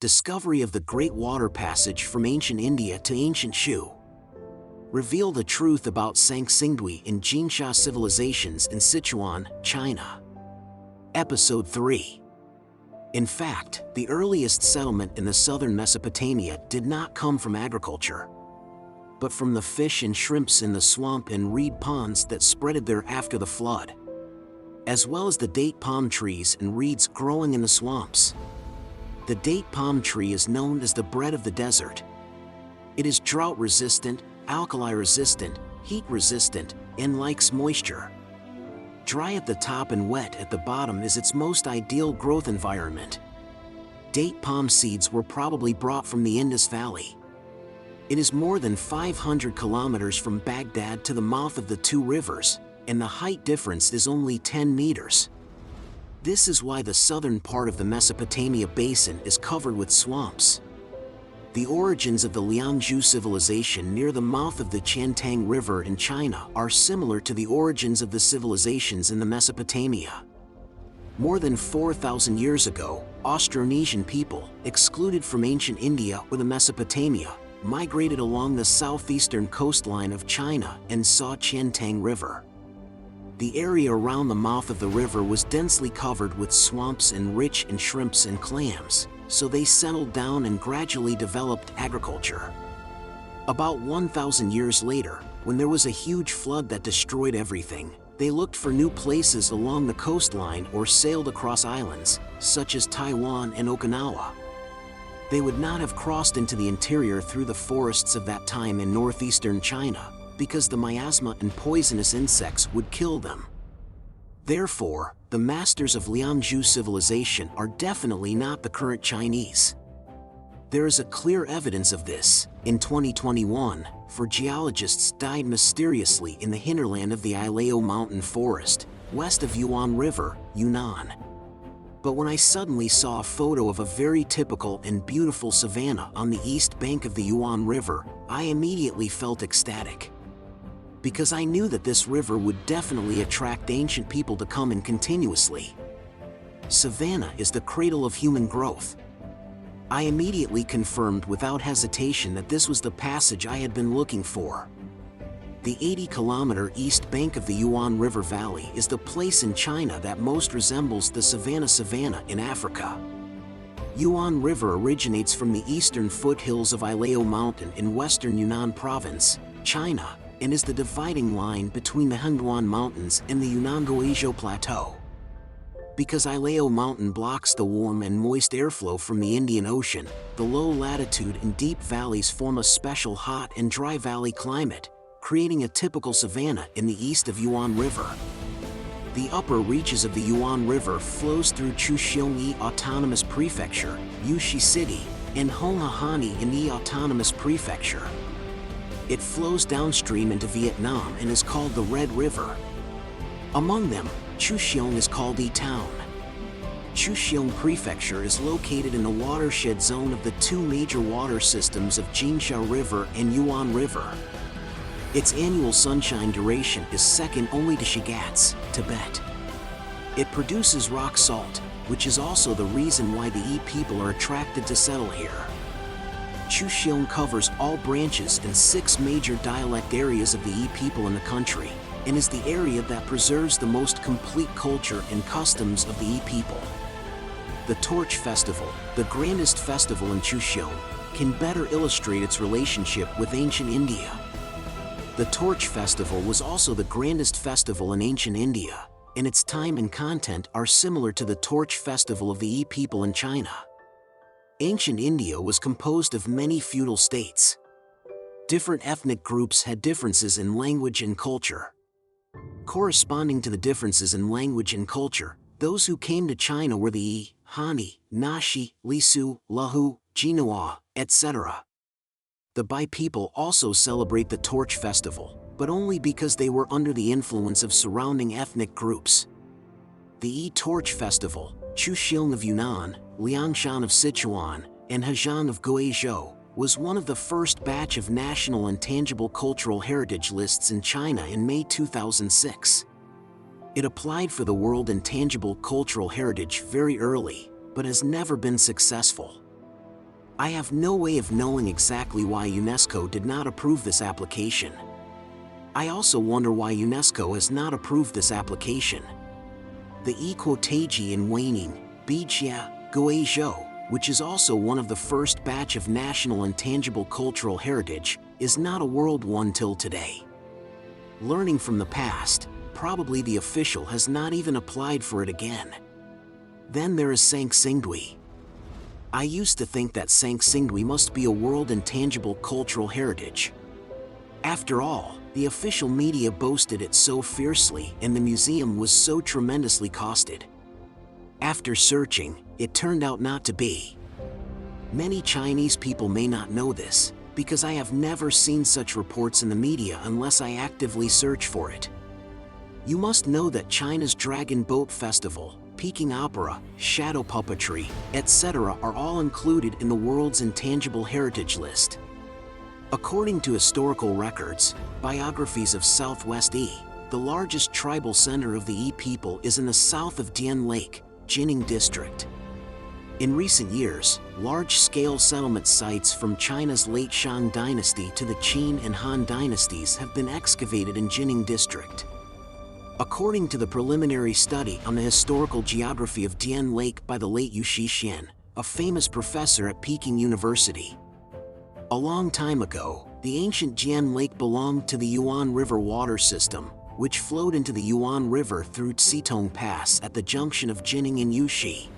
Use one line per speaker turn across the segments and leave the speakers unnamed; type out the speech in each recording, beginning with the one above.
Discovery of the Great Water Passage from ancient India to ancient Shu. Reveal the truth about Sangxingdui and Jinsha civilizations in Sichuan, China. Episode 3. In fact, the earliest settlement in the southern Mesopotamia did not come from agriculture, but from the fish and shrimps in the swamp and reed ponds that spreaded there after the flood, as well as the date palm trees and reeds growing in the swamps. The date palm tree is known as the bread of the desert. It is drought-resistant, alkali-resistant, heat-resistant, and likes moisture. Dry at the top and wet at the bottom is its most ideal growth environment. Date palm seeds were probably brought from the Indus Valley. It is more than 500 kilometers from Baghdad to the mouth of the two rivers, and the height difference is only 10 meters. This is why the southern part of the Mesopotamia basin is covered with swamps. The origins of the Liangzhu civilization near the mouth of the Chantang River in China are similar to the origins of the civilizations in the Mesopotamia. More than 4,000 years ago, Austronesian people, excluded from ancient India or the Mesopotamia, migrated along the southeastern coastline of China and saw Chantang River. The area around the mouth of the river was densely covered with swamps and rich in shrimps and clams, so they settled down and gradually developed agriculture. About 1,000 years later, when there was a huge flood that destroyed everything, they looked for new places along the coastline or sailed across islands, such as Taiwan and Okinawa. They would not have crossed into the interior through the forests of that time in northeastern China, because the miasma and poisonous insects would kill them. Therefore, the masters of Liangzhu civilization are definitely not the current Chinese. There is a clear evidence of this. In 2021, 4 geologists died mysteriously in the hinterland of the Ilao mountain forest, west of Yuan River, Yunnan. But when I suddenly saw a photo of a very typical and beautiful savanna on the east bank of the Yuan River, I immediately felt ecstatic, because I knew that this river would definitely attract ancient people to come in continuously. Savanna is the cradle of human growth. I immediately confirmed without hesitation that this was the passage I had been looking for. The 80-kilometer east bank of the Yuan River Valley is the place in China that most resembles the savanna in Africa. Yuan River originates from the eastern foothills of Ilao Mountain in western Yunnan Province, China, and is the dividing line between the Hengduan Mountains and the Yunnan-Guizhou Plateau. Because Ilao Mountain blocks the warm and moist airflow from the Indian Ocean, the low latitude and deep valleys form a special hot and dry valley climate, creating a typical savanna in the east of Yuan River. The upper reaches of the Yuan River flows through Chuxiongyi Autonomous Prefecture, Yushi City, and Honghahani in the Autonomous Prefecture. It flows downstream into Vietnam and is called the Red River. Among them, Chuxiong is called E-Town. Chuxiong Prefecture is located in the watershed zone of the two major water systems of Jinsha River and Yuan River. Its annual sunshine duration is second only to Shigatse, Tibet. It produces rock salt, which is also the reason why the Yi people are attracted to settle here. Chuxiong covers all branches and 6 major dialect areas of the Yi people in the country, and is the area that preserves the most complete culture and customs of the Yi people. The Torch Festival, the grandest festival in Chuxiong, can better illustrate its relationship with ancient India. The Torch Festival was also the grandest festival in ancient India, and its time and content are similar to the Torch Festival of the Yi people in China. Ancient India was composed of many feudal states. Different ethnic groups had differences in language and culture. Corresponding to the differences in language and culture, those who came to China were the Yi, Han, Naxi, Lisu, Lahu, Jinhua, etc. The Bai people also celebrate the Torch Festival, but only because they were under the influence of surrounding ethnic groups. The Yi Torch Festival, Chuxiong of Yunnan, Liangshan of Sichuan, and Hejian of Guizhou, was one of the first batch of national and tangible cultural heritage lists in China in May 2006. It applied for the World Intangible Cultural Heritage very early, but has never been successful. I have no way of knowing exactly why UNESCO did not approve this application. I also wonder why UNESCO has not approved this application. The Equotaji in Waning, Bijia, Guizhou, which is also one of the first batch of national intangible cultural heritage, is not a world one till today. Learning from the past, probably the official has not even applied for it again. Then there is Sanxingdui. I used to think that Sanxingdui must be a world intangible cultural heritage. After all, the official media boasted it so fiercely and the museum was so tremendously costed. After searching, it turned out not to be. Many Chinese people may not know this, because I have never seen such reports in the media unless I actively search for it. You must know that China's Dragon Boat Festival, Peking Opera, shadow puppetry, etc. are all included in the world's intangible heritage list. According to historical records, biographies of Southwest E, the largest tribal center of the E people is in the south of Dian Lake, Jining District. In recent years, large-scale settlement sites from China's late Shang dynasty to the Qin and Han dynasties have been excavated in Jining District. According to the preliminary study on the historical geography of Dian Lake by the late Yu Shixian, a famous professor at Peking University. A long time ago, the ancient Dian Lake belonged to the Yuan River water system, which flowed into the Yuan River through Citong Pass at the junction of Jining and Yuxi.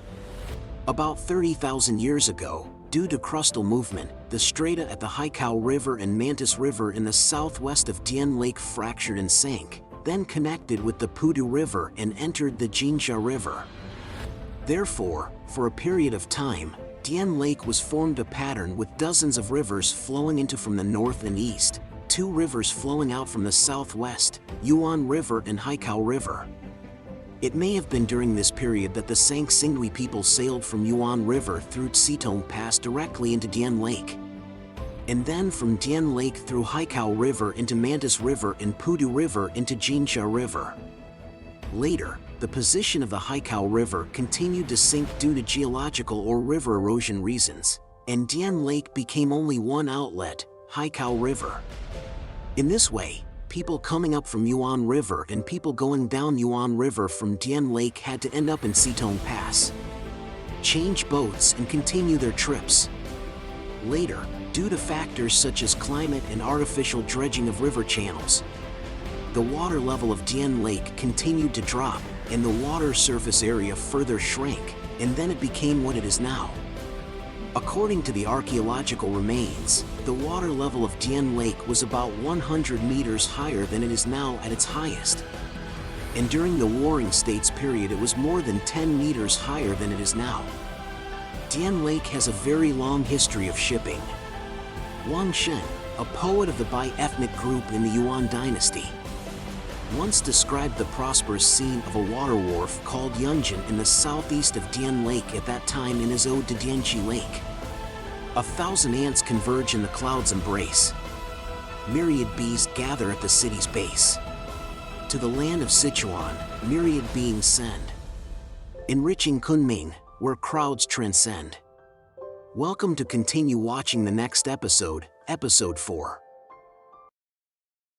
About 30,000 years ago, due to crustal movement, the strata at the Haikao River and Mantis River in the southwest of Dian Lake fractured and sank, then connected with the Pudu River and entered the Jinsha River. Therefore, for a period of time, Dian Lake was formed a pattern with dozens of rivers flowing into from the north and east, 2 rivers flowing out from the southwest, Yuan River and Haikao River. It may have been during this period that the Sanxingdui people sailed from Yuan River through Citong Pass directly into Dian Lake, and then from Dian Lake through Haikao River into Mantis River and Pudu River into Jinsha River. Later, the position of the Haikao River continued to sink due to geological or river erosion reasons, and Dian Lake became only one outlet, Haikao River. In this way, people coming up from Yuan River and people going down Yuan River from Dian Lake had to end up in Citong Pass, change boats and continue their trips. Later, due to factors such as climate and artificial dredging of river channels, the water level of Dian Lake continued to drop, and the water surface area further shrank, and then it became what it is now. According to the archaeological remains, the water level of Dian Lake was about 100 meters higher than it is now at its highest. And during the Warring States period it was more than 10 meters higher than it is now. Dian Lake has a very long history of shipping. Wang Shen, a poet of the Bai ethnic group in the Yuan dynasty, once described the prosperous scene of a water wharf called Yunjin in the southeast of Dian Lake at that time in his ode to Dianqi Lake. 1,000 ants converge in the cloud's embrace. Myriad bees gather at the city's base. To the land of Sichuan, myriad beings send, enriching Kunming, where crowds transcend. Welcome to continue watching the next episode, Episode 4.